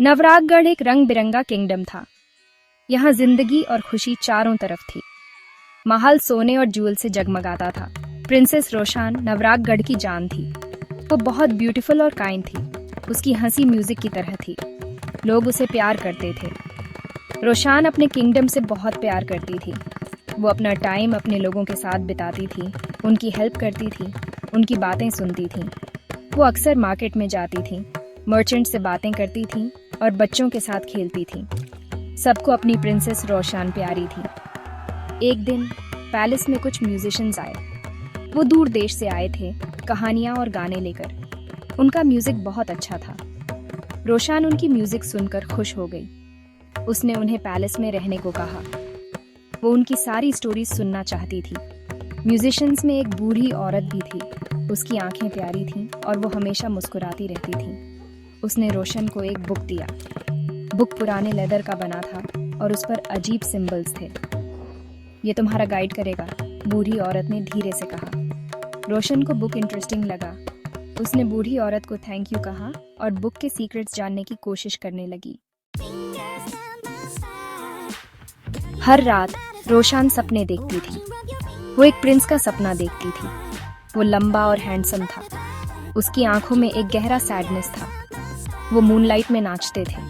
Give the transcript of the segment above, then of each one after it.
नवरागगढ़ एक रंग बिरंगा किंगडम था। यहाँ जिंदगी और खुशी चारों तरफ थी। महल सोने और जूल से जगमगाता था। प्रिंसेस रोशान नवरागगढ़ की जान थी। वो बहुत ब्यूटीफुल और काइंड थी। उसकी हंसी म्यूजिक की तरह थी। लोग उसे प्यार करते थे। रोशान अपने किंगडम से बहुत प्यार करती थी। वो अपना टाइम अपने लोगों के साथ बिताती थी, उनकी हेल्प करती थी, उनकी बातें सुनती थी। वो अक्सर मार्केट में जाती थी, मर्चेंट से बातें करती थी और बच्चों के साथ खेलती थी। सबको अपनी प्रिंसेस रोशान प्यारी थी। एक दिन पैलेस में कुछ म्यूजिशियंस आए। वो दूर देश से आए थे, कहानियां और गाने लेकर। उनका म्यूजिक बहुत अच्छा था। रोशान उनकी म्यूजिक सुनकर खुश हो गई। उसने उन्हें पैलेस में रहने को कहा। वो उनकी सारी स्टोरीज सुनना चाहती थी। म्यूजिशियंस में एक बूढ़ी औरत भी थी। उसकी आंखें प्यारी थीं और वो हमेशा मुस्कुराती रहती थी। उसने रोशन को एक बुक दिया। बुक पुराने लेदर का बना था और उस पर अजीब सिंबल्स थे। ये तुम्हारा गाइड करेगा, बूढ़ी औरत ने धीरे से कहा। रोशन को बुक इंटरेस्टिंग लगा। उसने बूढ़ी औरत को थैंक यू कहा और बुक के सीक्रेट्स जानने की कोशिश करने लगी। हर रात रोशान सपने देखती थी। वो एक प्रिंस का सपना देखती थी। वो लंबा और हैंडसम था। उसकी आंखों में एक गहरा सैडनेस था। वो मूनलाइट में नाचते थे।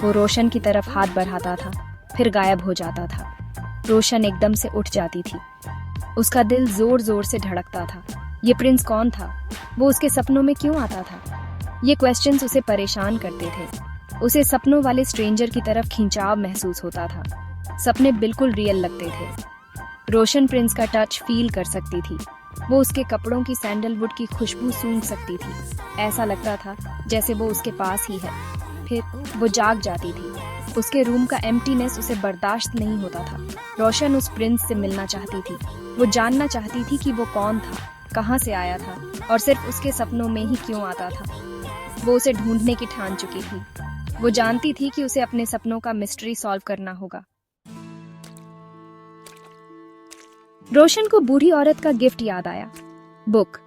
वो रोशन की तरफ हाथ बढ़ाता था, फिर गायब हो जाता था। रोशन एकदम से उठ जाती थी। उसका दिल जोर जोर से धड़कता था। ये प्रिंस कौन था? वो उसके सपनों में क्यों आता था? ये क्वेश्चंस उसे परेशान करते थे। उसे सपनों वाले स्ट्रेंजर की तरफ खिंचाव महसूस होता था। सपने बिल्कुल रियल लगते थे। रोशन प्रिंस का टच फील कर सकती थी। वो उसके कपड़ों की सैंडलवुड की खुशबू सूंघ सकती थी। ऐसा लगता था जैसे वो उसके पास ही है। फिर वो जाग जाती थी। उसके रूम का एम्प्टीनेस उसे बर्दाश्त नहीं होता था। रोशन उस प्रिंस से मिलना चाहती थी। वो जानना चाहती थी कि वो कौन था, कहाँ से आया था और सिर्फ उसके सपनों में ही क्यों आता था। वो उसे ढूंढने की ठान चुकी थी। वो जानती थी कि उसे अपने सपनों का मिस्ट्री सॉल्व करना होगा। रोशन को बूढ़ी औरत का गिफ्ट याद आया। बुक।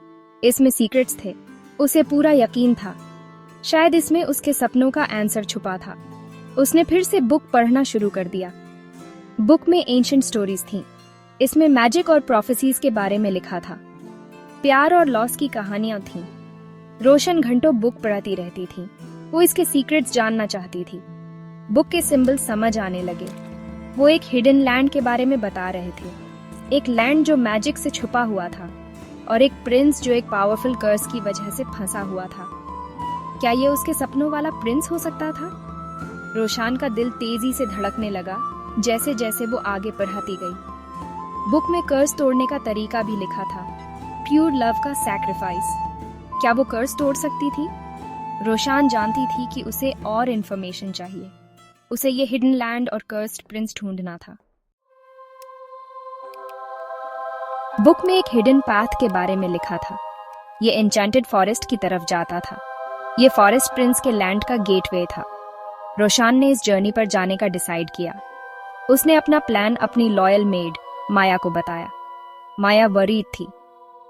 इसमें सीक्रेट्स थे। उसे पूरा यकीन था शायद इसमें उसके सपनों का आंसर छुपा था। उसने फिर से बुक पढ़ना शुरू कर दिया। बुक में एंशिएंट स्टोरीज थीं। इसमें मैजिक और प्रोफेसीज के बारे में लिखा था। प्यार और लॉस की कहानियां थीं। रोशन घंटों बुक पढ़ती रहती थी। वो इसके सीक्रेट्स जानना चाहती थी। बुक के सिंबल समझ आने लगे। वो एक हिडन लैंड के बारे में बता रहे थे। एक लैंड जो मैजिक से छुपा हुआ था और एक प्रिंस जो एक पावरफुल कर्स की वजह से फंसा हुआ था। क्या ये उसके सपनों वाला प्रिंस हो सकता था? रोशान का दिल तेजी से धड़कने लगा जैसे जैसे वो आगे बढ़ती गई। बुक में कर्स तोड़ने का तरीका भी लिखा था। प्योर लव का सैक्रिफाइस। क्या वो कर्स तोड़ सकती थी? रोशान जानती थी कि उसे और इन्फॉर्मेशन चाहिए। उसे ये हिडन लैंड और कर्स्ड प्रिंस ढूंढना था। बुक में एक हिडन पाथ के बारे में लिखा था। ये एन्चेंटेड फॉरेस्ट की तरफ जाता था। ये फॉरेस्ट प्रिंस के लैंड का गेटवे था। रोशान ने इस जर्नी पर जाने का डिसाइड किया। उसने अपना प्लान अपनी लॉयल मेड माया को बताया। माया वरीड थी।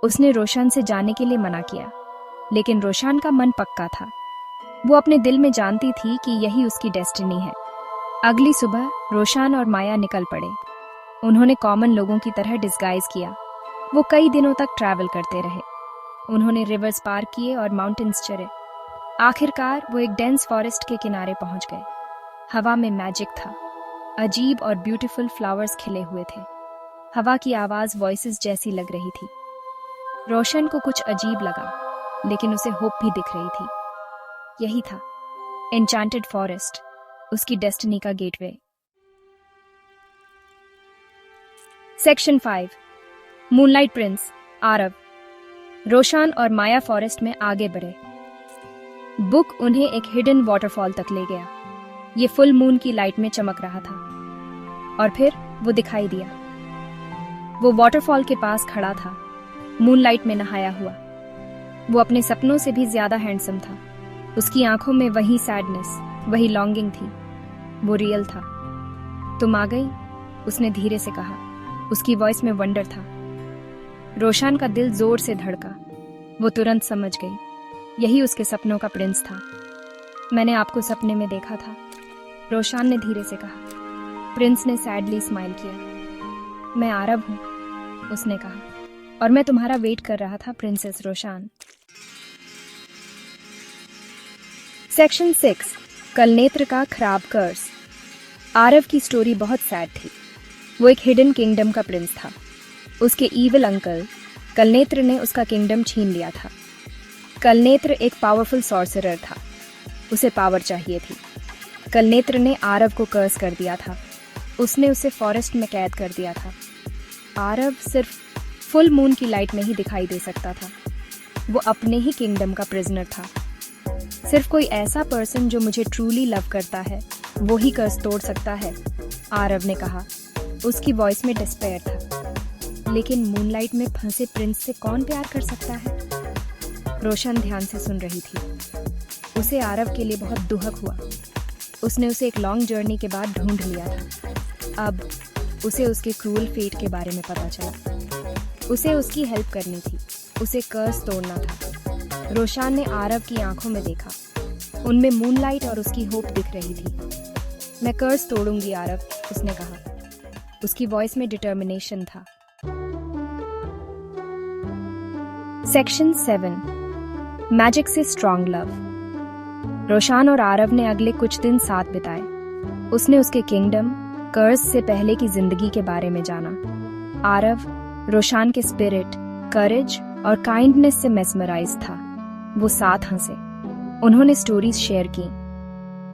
उसने रोशन से जाने के लिए मना किया, लेकिन रोशन का मन पक्का था। वो अपने दिल में जानती थी कि यही उसकी डेस्टिनी है। अगली सुबह रोशन और माया निकल पड़े। उन्होंने कॉमन लोगों की तरह डिस्गाइज किया। वो कई दिनों तक ट्रैवल करते रहे। उन्होंने रिवर्स पार किए और माउंटेन्स चढ़े। आखिरकार वो एक डेंस फॉरेस्ट के किनारे पहुंच गए। हवा में मैजिक था। अजीब और ब्यूटीफुल फ्लावर्स खिले हुए थे। हवा की आवाज वॉइसेस जैसी लग रही थी। रोशन को कुछ अजीब लगा, लेकिन उसे होप भी दिख रही थी। यही था एन्चेंटेड फॉरेस्ट, उसकी डेस्टिनी का gateway. Section 5 moonlight prince Aarav. Roshan और माया फॉरेस्ट में आगे बढ़े। बुक उन्हें एक हिडन वाटरफॉल तक ले गया। ये फुल मून की लाइट में चमक रहा था और फिर वो दिखाई दिया। वो वाटरफॉल के पास खड़ा था, मूनलाइट में नहाया हुआ। वो अपने सपनों से भी ज्यादा हैंडसम था। उसकी आंखों में वही सैडनेस, वही लॉन्गिंग थी। वो रियल था। तुम आ गई? उसने धीरे से कहा। उसकी वॉइस में वंडर था। रोशन का दिल जोर से धड़का। वो तुरंत समझ गई, यही उसके सपनों का प्रिंस था। मैंने आपको सपने में देखा था, रोशान ने धीरे से कहा। प्रिंस ने सैडली स्माइल किया। मैं आरव हूँ, उसने कहा, और मैं तुम्हारा वेट कर रहा था, प्रिंसेस रोशान। सेक्शन 6, कलनेत्र का खराब कर्स। आरव की स्टोरी बहुत सैड थी। वो एक हिडन किंगडम का प्रिंस था। उसके ईविल अंकल कलनेत्र ने उसका किंगडम छीन लिया था। कलनेत्र एक पावरफुल सॉर्सरर था। उसे पावर चाहिए थी। कलनेत्र ने आरव को कर्स कर दिया था। उसने उसे फॉरेस्ट में कैद कर दिया था। आरव सिर्फ फुल मून की लाइट में ही दिखाई दे सकता था। वो अपने ही किंगडम का प्रिजनर था। सिर्फ कोई ऐसा पर्सन जो मुझे ट्रूली लव करता है, वो ही कर्स तोड़ सकता है, आरव ने कहा। उसकी वॉइस में डिस्पेयर था। लेकिन मूनलाइट में फंसे प्रिंस से कौन प्यार कर सकता है? रोशन ध्यान से सुन रही थी। उसे आरव के लिए बहुत दुहक हुआ। उसने उसे एक लॉन्ग जर्नी के बाद ढूंढ लिया था। अब उसे उसके क्रूअल फेट के बारे में पता चला। उसे उसकी हेल्प करनी थी। उसे कर्स तोड़ना था। रोशान ने आरव की आंखों में देखा। उनमें मूनलाइट और उसकी होप दिख रही थी। मैं कर्स तोड़ूंगी आरव, उसने कहा। उसकी वॉइस में डिटर्मिनेशन था। सेक्शन 7, मैजिक से स्ट्रॉन्ग लव। रोशान और आरव ने अगले कुछ दिन साथ बिताए। उसने उसके किंगडम कर्स से पहले की जिंदगी के बारे में जाना। आरव रोशान के स्पिरिट, करेज और काइंडनेस से मेस्मराइज था। वो साथ हंसे। उन्होंने स्टोरीज शेयर की।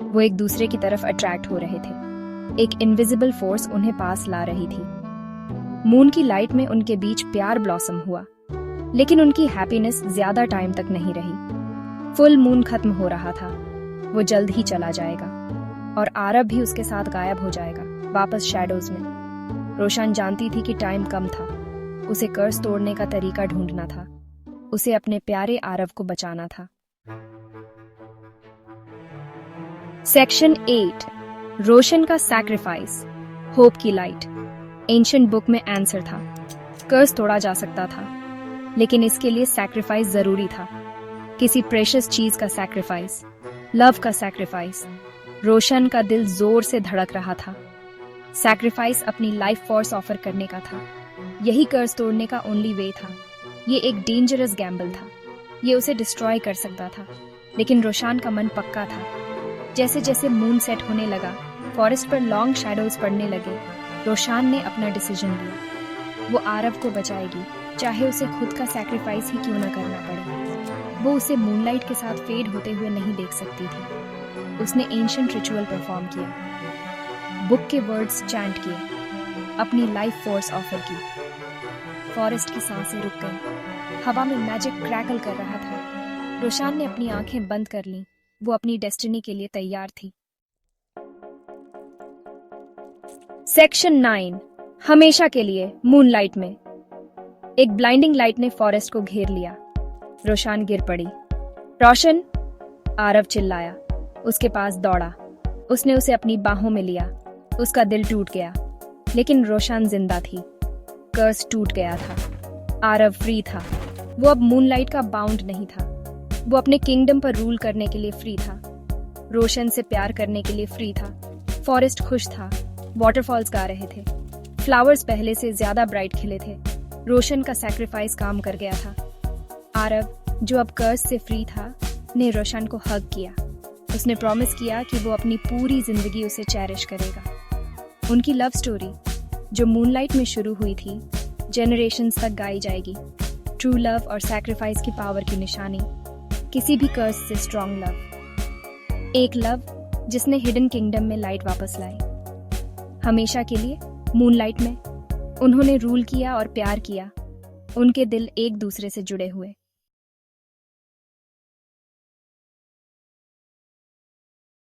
वो एक दूसरे की तरफ अट्रैक्ट हो रहे थे। एक इनविजिबल फोर्स उन्हें पास ला रही थी। मून की लाइट में उनके बीच प्यार ब्लॉसम हुआ, लेकिन उनकी हैप्पीनेस ज्यादा टाइम तक नहीं रही। फुल मून खत्म हो रहा था। वो जल्द ही चला जाएगा और आरव भी उसके साथ गायब हो जाएगा, वापस शैडोज में। रोशान जानती थी कि टाइम कम था। उसे कर्स तोड़ने का तरीका ढूंढना था। उसे अपने प्यारे आरव को बचाना था। सेक्शन 8, रोशन का सैक्रिफाइस, होप की लाइट। एंशिएंट बुक में आंसर था। कर्स तोड़ा जा सकता था, लेकिन इसके लिए सैक्रिफाइस जरूरी था। किसी प्रेशियस चीज का सैक्रिफाइस, लव का सैक्रिफाइस। रोशन का दिल जोर से धड़क रहा था। सैक्रिफाइस अपनी लाइफ फोर्स ऑफर करने का था। यही कर्स तोड़ने का ओनली वे था। ये एक डेंजरस गैम्बल था। ये उसे डिस्ट्रॉय कर सकता था, लेकिन रोशान का मन पक्का था। जैसे जैसे मून सेट होने लगा, फॉरेस्ट पर लॉन्ग शैडोज पड़ने लगे, रोशान ने अपना डिसीजन लिया। वो आरव को बचाएगी, चाहे उसे खुद का सैक्रिफाइस ही क्यों न करना पड़े। वो उसे मूनलाइट के साथ फेड होते हुए नहीं देख सकती थी। उसने एंशिएंट रिचुअल परफॉर्म किया, बुक के वर्ड्स चैंट किए, अपनी लाइफ फोर्स ऑफर की। फॉरेस्ट की सांसें रुक गईं। हवा में मैजिक क्रैकल कर रहा था। रोशान ने अपनी आंखें बंद कर लीं। वो अपनी डेस्टिनी के लिए तैयार थी। सेक्शन 9, हमेशा के लिए मूनलाइट में। एक ब्लाइंडिंग लाइट ने फॉरेस्ट को घेर लिया। रोशान गिर पड़ी। रोशन, आरव चिल्लाया। उसके पास दौड़ा। उसने उसे अपनी बाहों में लिया। उसका दिल टूट गया, लेकिन रोशान जिंदा थी। कर्स टूट गया था। आरव फ्री था। वो अब मूनलाइट का बाउंड नहीं था। वो अपने किंगडम पर रूल करने के लिए फ्री था। रोशन से प्यार करने के लिए फ्री था। फॉरेस्ट खुश था। वाटरफॉल्स गा रहे थे। फ्लावर्स पहले से ज्यादा ब्राइट खिले थे। रोशन का सैक्रिफाइस काम कर गया था। आरव, जो अब कर्स से फ्री था, ने रोशन को हग किया। उसने प्रॉमिस किया कि वो अपनी पूरी जिंदगी उसे चेरिश करेगा। उनकी लव स्टोरी, जो मूनलाइट में शुरू हुई थी, जेनरेशंस तक गाई जाएगी। ट्रू लव और सैक्रिफाइस की पावर की निशानी, किसी भी कर्स से स्ट्रॉन्ग लव। एक लव जिसने हिडन किंगडम में लाइट वापस लाई। हमेशा के लिए मूनलाइट में उन्होंने रूल किया और प्यार किया। उनके दिल एक दूसरे से जुड़े हुए।